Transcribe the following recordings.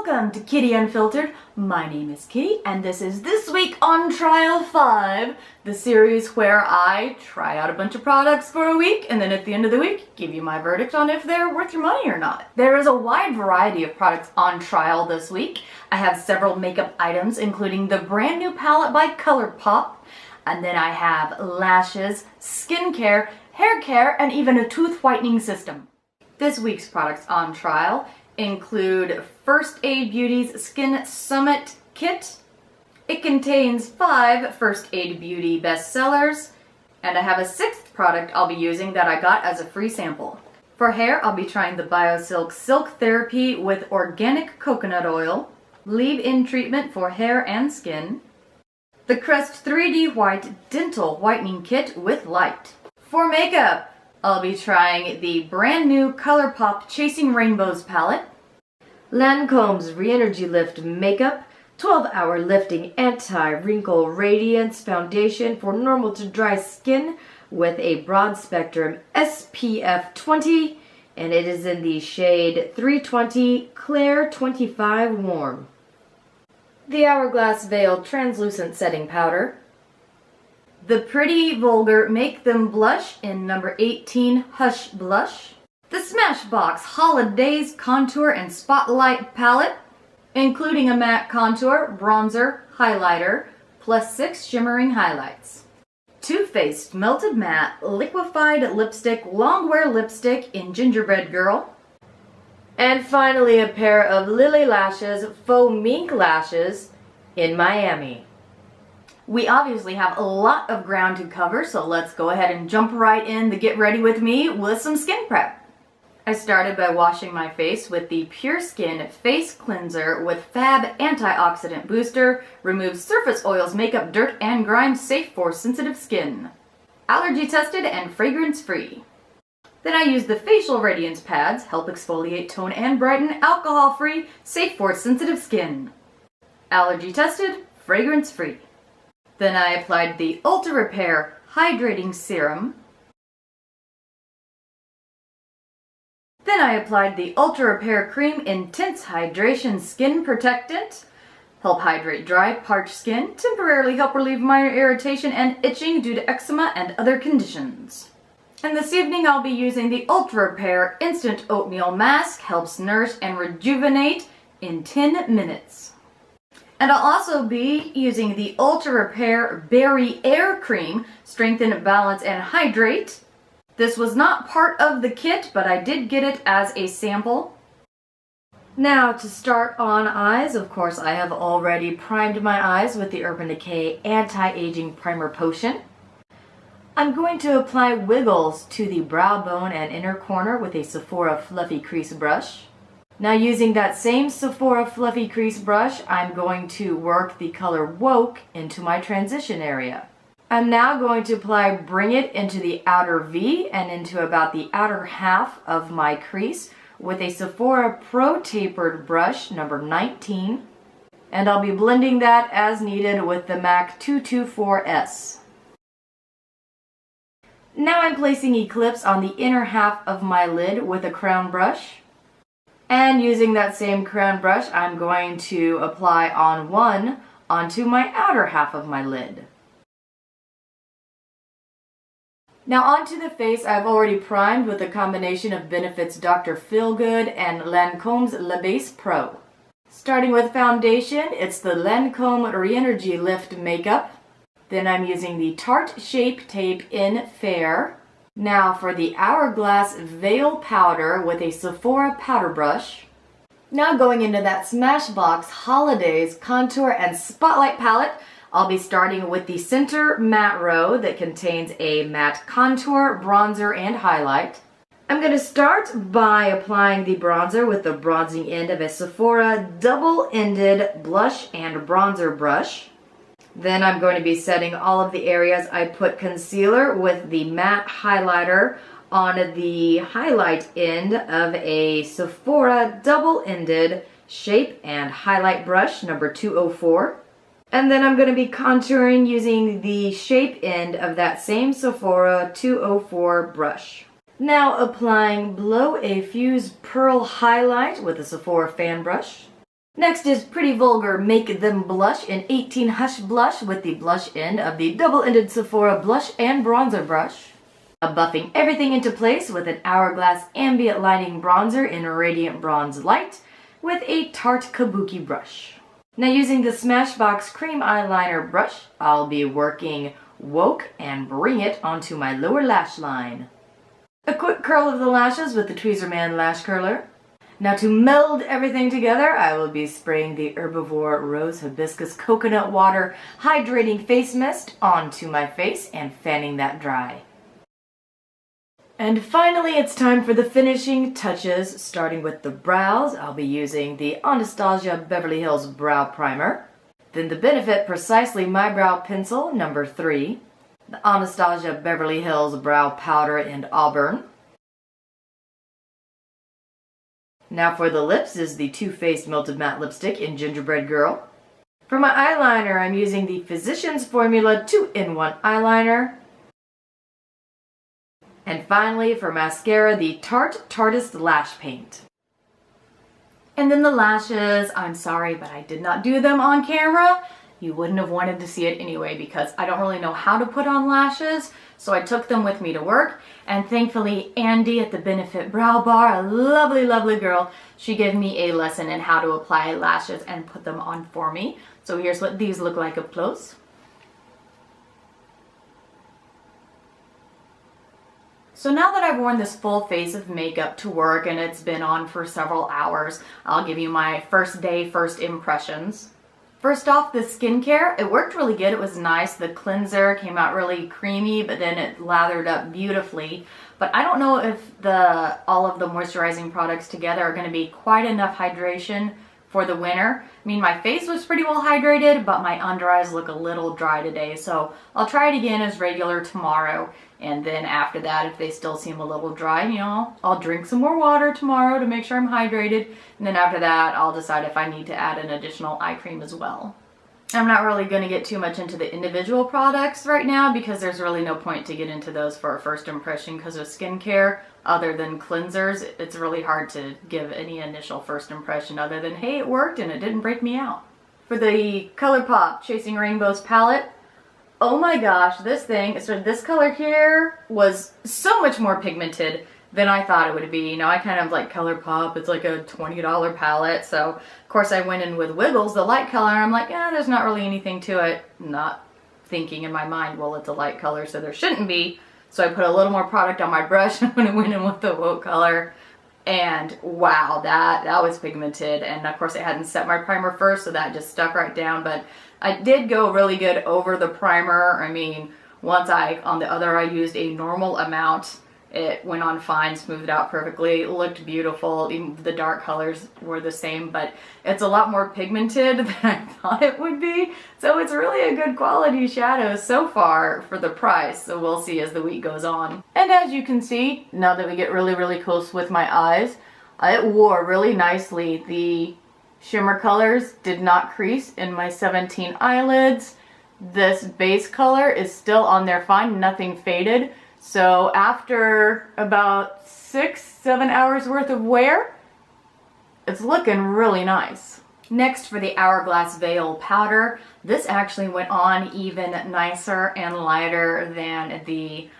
Welcome to Kitty Unfiltered. My name is Kitty and this is This Week on Trial 5, the series where I try out a bunch of products for a week and then at the end of the week give you my verdict on if they're worth your money or not. There is a wide variety of products on trial this week. I have several makeup items including the brand new palette by Colourpop, and then I have lashes, skincare, hair care, and even a tooth whitening system. This week's products on trial include First Aid Beauty's Skin Summit Kit. It contains 5 First Aid Beauty bestsellers, and I have a 6th product I'll be using that I got as a free sample. For hair, I'll be trying the Biosilk Silk Therapy with Organic Coconut Oil, Leave-In Treatment for Hair and Skin, the Crest 3D White Dental Whitening Kit with Light. For makeup, I'll be trying the brand new Colourpop Chasing Rainbows palette, Lancome's Renergie Lift Makeup 12-Hour Lifting Anti-Wrinkle Radiance Foundation for normal to dry skin with a broad spectrum SPF 20, and it is in the shade 320 Claire 25 Warm. The Hourglass Veil Translucent Setting Powder, the Pretty Vulgar Make Them Blush in number 18 Hush Blush, the Smashbox Holidaze Contour and Spotlight Palette, including a matte contour, bronzer, highlighter, plus 6 shimmering highlights, Too Faced Melted Matte Liquefied Lipstick Longwear Lipstick in Gingerbread Girl, and finally a pair of Lilly Lashes Faux Mink Lashes in Miami. We obviously have a lot of ground to cover, so let's go ahead and jump right in to get ready with me with some skin prep. I started by washing my face with the Pure Skin Face Cleanser with Fab Antioxidant Booster, removes surface oils, makeup, dirt, and grime, safe for sensitive skin. Allergy tested and fragrance free. Then I used the Facial Radiance Pads, help exfoliate, tone, and brighten, alcohol free, safe for sensitive skin. Allergy tested, fragrance free. Then I applied the Ultra Repair Hydrating Serum. Then I applied the Ultra Repair Cream Intense Hydration Skin Protectant. Help hydrate dry, parched skin, temporarily help relieve minor irritation and itching due to eczema and other conditions. And this evening I'll be using the Ultra Repair Instant Oatmeal Mask, helps nourish and rejuvenate in 10 minutes. And I'll also be using the Ultra Repair Berry Air Cream, strengthen, balance, and hydrate. This was not part of the kit, but I did get it as a sample. Now to start on eyes, of course I have already primed my eyes with the Urban Decay Anti-Aging Primer Potion. I'm going to apply wiggles to the brow bone and inner corner with a Sephora Fluffy Crease Brush. Now using that same Sephora Fluffy Crease Brush, I'm going to work the color Woke into my transition area. I'm now going to apply Bring It into the outer V and into about the outer half of my crease with a Sephora Pro Tapered Brush number 19. And I'll be blending that as needed with the MAC 224S. Now I'm placing Eclipse on the inner half of my lid with a crown brush. And using that same crown brush, I'm going to apply on one onto my outer half of my lid. Now onto the face, I've already primed with a combination of Benefit's Dr. Feelgood and Lancome's La Base Pro. Starting with foundation, it's the Lancome Renergie Lift Makeup. Then I'm using the Tarte Shape Tape in Fair. Now for the Hourglass Veil Powder with a Sephora Powder Brush. Now going into that Smashbox Holidaze Contour and Spotlight Palette, I'll be starting with the Center Matte Row that contains a matte contour, bronzer, and highlight. I'm going to start by applying the bronzer with the bronzing end of a Sephora double-ended blush and bronzer brush. Then I'm going to be setting all of the areas I put concealer with the matte highlighter on the highlight end of a Sephora double-ended shape and highlight brush number 204. And then I'm going to be contouring using the shape end of that same Sephora 204 brush. Now applying Blow a Fuse Pearl Highlight with a Sephora fan brush. Next is Pretty Vulgar Make Them Blush in 18 Hush Blush with the blush end of the double-ended Sephora blush and bronzer brush. Buffing everything into place with an Hourglass Ambient Lighting Bronzer in Radiant Bronze Light with a Tarte Kabuki brush. Now using the Smashbox Cream Eyeliner brush, I'll be working Woke and bring it onto my lower lash line. A quick curl of the lashes with the Tweezerman Lash Curler. Now to meld everything together, I will be spraying the Herbivore Rose Hibiscus Coconut Water Hydrating Face Mist onto my face and fanning that dry. And finally, it's time for the finishing touches, starting with the brows. I'll be using the Anastasia Beverly Hills Brow Primer, then the Benefit Precisely My Brow Pencil, number 3, the Anastasia Beverly Hills Brow Powder in Auburn. Now for the lips is the Too Faced Melted Matte Lipstick in Gingerbread Girl. For my eyeliner, I'm using the Physicians Formula 2-in-1 eyeliner. And finally, for mascara, the Tarte Tartist Lash Paint. And then the lashes, I'm sorry, but I did not do them on camera. You wouldn't have wanted to see it anyway because I don't really know how to put on lashes, so I took them with me to work. And thankfully, Andy at the Benefit Brow Bar, a lovely, lovely girl, she gave me a lesson in how to apply lashes and put them on for me. So here's what these look like up close. So now that I've worn this full face of makeup to work and it's been on for several hours, I'll give you my first day, first impressions. First off, the skincare, it worked really good. It was nice. The cleanser came out really creamy, but then it lathered up beautifully. But I don't know if all of the moisturizing products together are going to be quite enough hydration for the winter. I mean, my face was pretty well hydrated, but my under eyes look a little dry today. So I'll try it again as regular tomorrow. And then after that, if they still seem a little dry, you know, I'll drink some more water tomorrow to make sure I'm hydrated. And then after that, I'll decide if I need to add an additional eye cream as well. I'm not really going to get too much into the individual products right now because there's really no point to get into those for a first impression because of skincare. Other than cleansers, it's really hard to give any initial first impression other than, hey, it worked and it didn't break me out. For the Colourpop Chasing Rainbows palette, oh my gosh, this thing, so this color here was so much more pigmented than I thought it would be. You know, I kind of like Colourpop, it's like a $20 palette, so of course I went in with Wiggles, the light color, and I'm like, yeah, there's not really anything to it. Not thinking in my mind, well, it's a light color, so there shouldn't be. So I put a little more product on my brush when I went in with the Woke color. And wow, that was pigmented. And of course I hadn't set my primer first, so that just stuck right down. But I did go really good over the primer. I mean, once on the other eye used a normal amount, it went on fine, smoothed out perfectly, it looked beautiful. Even the dark colors were the same, but it's a lot more pigmented than I thought it would be. So it's really a good quality shadow so far for the price. So we'll see as the week goes on. And as you can see, now that we get really, really close with my eyes, it wore really nicely. The shimmer colors did not crease in my 17 eyelids. This base color is still on there fine, nothing faded. So after about 6-7 hours worth of wear, it's looking really nice. Next for the Hourglass Veil Powder, this actually went on even nicer and lighter than the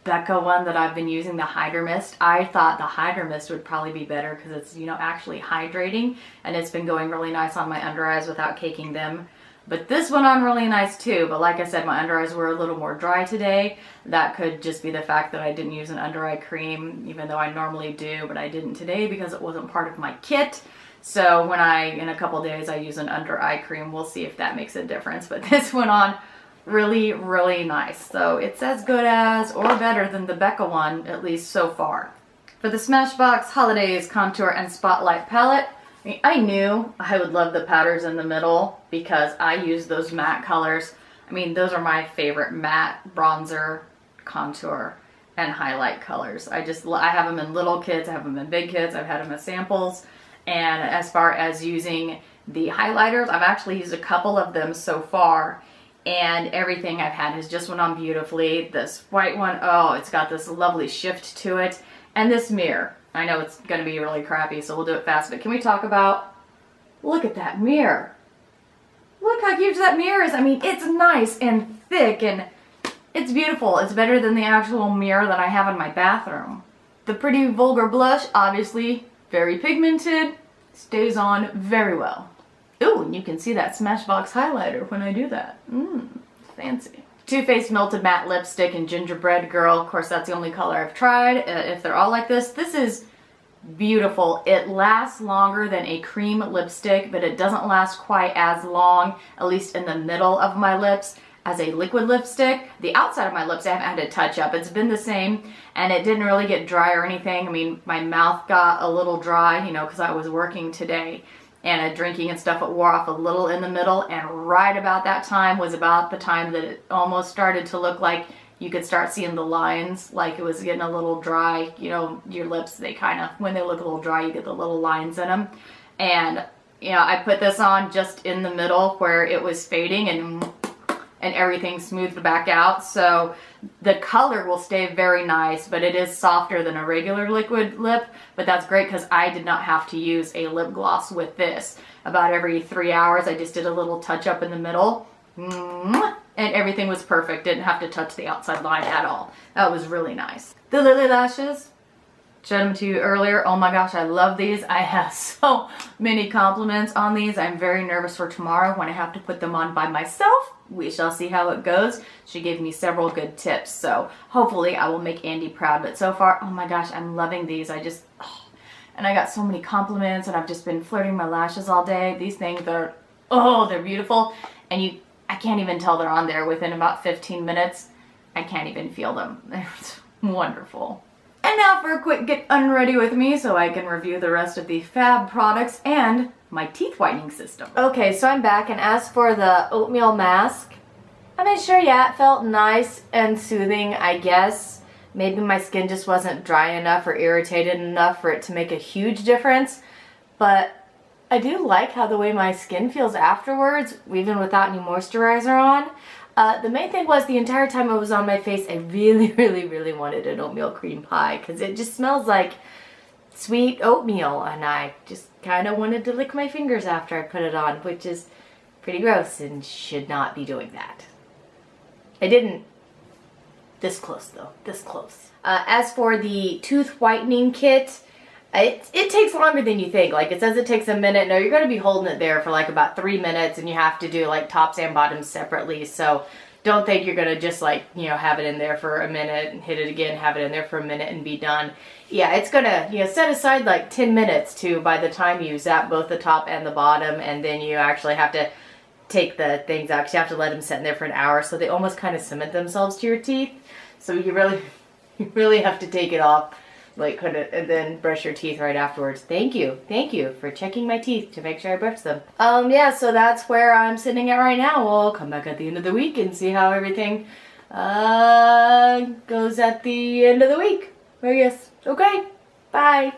Becca one that I've been using, the Hydro Mist. I thought the Hydro Mist would probably be better because it's, you know, actually hydrating, and it's been going really nice on my under eyes without caking them. But this went on really nice too, but like I said, my under eyes were a little more dry today. That could just be the fact that I didn't use an under eye cream, even though I normally do, but I didn't today because it wasn't part of my kit. So when in a couple days, I use an under eye cream, we'll see if that makes a difference. But this went on really, really nice. So it's as good as or better than the Becca one, at least so far. For the Smashbox Holidaze Contour and Spotlight Palette, I knew I would love the powders in the middle because I use those matte colors. I mean, those are my favorite matte bronzer, contour, and highlight colors. I have them in little kits, I have them in big kits, I've had them as samples. And as far as using the highlighters, I've actually used a couple of them so far, and everything I've had has just went on beautifully. This white one, oh, it's got this lovely shift to it. And this mirror. I know it's going to be really crappy, so we'll do it fast, but can we talk about Look at that mirror. Look how huge that mirror is. I mean, it's nice and thick and it's beautiful. It's better than the actual mirror that I have in my bathroom. The pretty Vulgar blush, obviously very pigmented, stays on very well. Ooh, and you can see that Smashbox highlighter when I do that. Fancy. Too Faced Melted Matte Lipstick in Gingerbread Girl. Of course, that's the only color I've tried. If they're all like this, this is beautiful. It lasts longer than a cream lipstick, but it doesn't last quite as long, at least in the middle of my lips, as a liquid lipstick. The outside of my lips I haven't had to touch up. It's been the same, and it didn't really get dry or anything. I mean, my mouth got a little dry, you know, because I was working today and drinking and stuff. It wore off a little in the middle, and right about that time was about the time that it almost started to look like you could start seeing the lines, like it was getting a little dry. You know, your lips, they kind of, when they look a little dry, you get the little lines in them. And, you know, I put this on just in the middle where it was fading, and everything smoothed back out. So the color will stay very nice, but it is softer than a regular liquid lip. But that's great because I did not have to use a lip gloss with this. About every 3 hours, I just did a little touch up in the middle. And everything was perfect. Didn't have to touch the outside line at all. That was really nice. The Lilly lashes, showed them to you earlier. Oh my gosh, I love these. I have so many compliments on these. I'm very nervous for tomorrow when I have to put them on by myself. We shall see how it goes. She gave me several good tips, so hopefully I will make Andy proud. But so far, oh my gosh, I'm loving these. And I got so many compliments, and I've just been flirting my lashes all day. These things are, oh, they're beautiful. And I can't even tell they're on there within about 15 minutes. I can't even feel them. They're wonderful. And now for a quick get unready with me so I can review the rest of the Fab products and my teeth whitening system. Okay, so I'm back, and as for the oatmeal mask, I mean, sure, yeah, it felt nice and soothing, I guess. Maybe my skin just wasn't dry enough or irritated enough for it to make a huge difference, but I do like how the way my skin feels afterwards, even without any moisturizer on. The main thing was the entire time it was on my face, I really, really, really wanted an oatmeal cream pie because it just smells like sweet oatmeal, and I just kind of wanted to lick my fingers after I put it on, which is pretty gross and should not be doing that. I didn't. This close though, this close. As for the tooth whitening kit, it takes longer than you think. Like, it says it takes a minute. No, you're going to be holding it there for like about 3 minutes, and you have to do like tops and bottoms separately. So don't think you're going to just like, you know, have it in there for a minute and hit it again, have it in there for a minute and be done. Yeah, it's going to, you know, set aside like 10 minutes to, by the time you zap both the top and the bottom, and then you actually have to take the things out because you have to let them sit in there for an hour. So they almost kind of cement themselves to your teeth. So you really have to take it off, like, kind of, and then brush your teeth right afterwards. Thank you for checking my teeth to make sure I brush them. Yeah, so that's where I'm sitting at right now. We'll come back at the end of the week and see how everything goes at the end of the week, I guess. Okay, bye.